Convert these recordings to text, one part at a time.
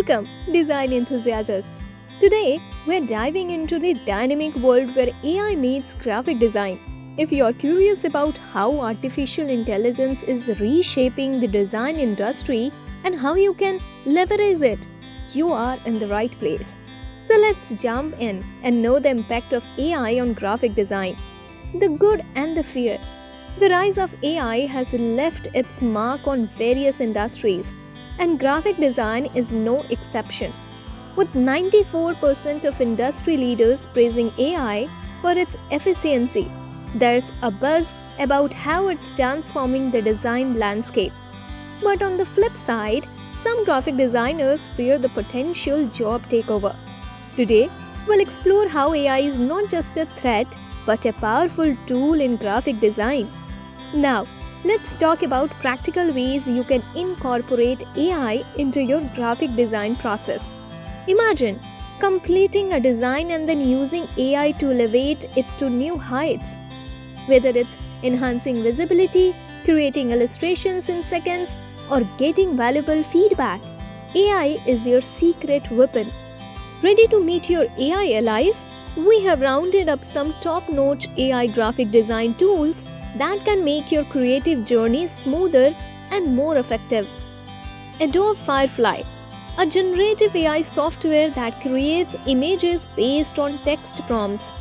Welcome, design enthusiasts! Today, we're diving into the dynamic world where AI meets graphic design. If you're curious about how artificial intelligence is reshaping the design industry and how you can leverage it, you are in the right place. So let's jump in and know the impact of AI on graphic design. The good and the fear. The rise of AI has left its mark on various industries, and graphic design is no exception. With 94% of industry leaders praising AI for its efficiency, there's a buzz about how it's transforming the design landscape. But on the flip side, some graphic designers fear the potential job takeover. Today, we'll explore how AI is not just a threat but a powerful tool in graphic design. Now, let's talk about practical ways you can incorporate AI into your graphic design process. Imagine completing a design and then using AI to elevate it to new heights. Whether it's enhancing visibility, creating illustrations in seconds, or getting valuable feedback, AI is your secret weapon. Ready to meet your AI allies? We have rounded up some top-notch AI graphic design tools that can make your creative journey smoother and more effective. Adobe Firefly, a generative AI software that creates images based on text prompts.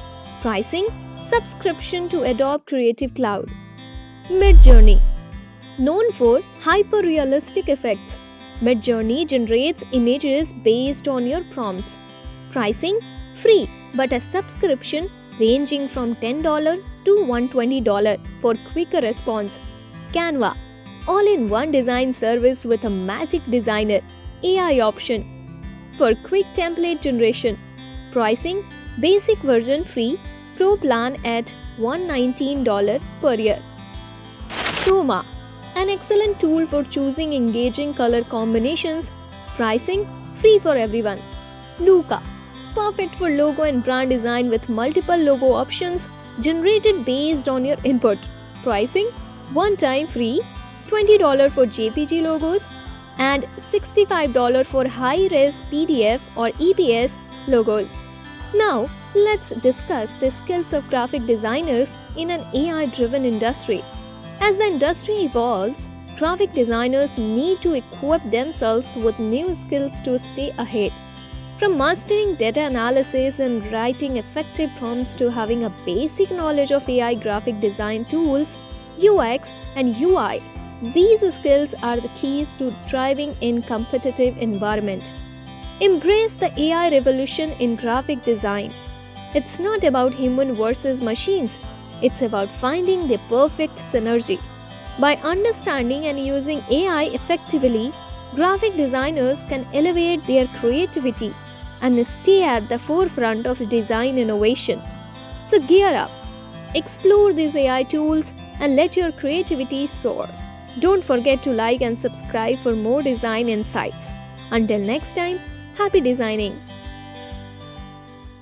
Pricing, subscription to Adobe Creative Cloud. Midjourney, known for hyper-realistic effects. Midjourney generates images based on your prompts. Pricing, free, but a subscription ranging from $10 to $120 for quicker response. Canva, all-in-one design service with a magic designer AI option for quick template generation. Pricing, basic version free, pro plan at $119 per year. Khroma, an excellent tool for choosing engaging color combinations. Pricing, free for everyone. Looka, perfect for logo and brand design with multiple logo options generated based on your input. Pricing, one time free, $20 for JPG logos and $65 for high-res PDF or EPS logos. Now, let's discuss the skills of graphic designers in an AI-driven industry. As the industry evolves, graphic designers need to equip themselves with new skills to stay ahead. From mastering data analysis and writing effective prompts to having a basic knowledge of AI graphic design tools, UX, and UI, these skills are the keys to thriving in competitive environment. Embrace the AI revolution in graphic design. It's not about human versus machines. It's about finding the perfect synergy. By understanding and using AI effectively, graphic designers can elevate their creativity and stay at the forefront of design innovations. So gear up, explore these AI tools, and let your creativity soar. Don't forget to like and subscribe for more design insights. Until next time, happy designing!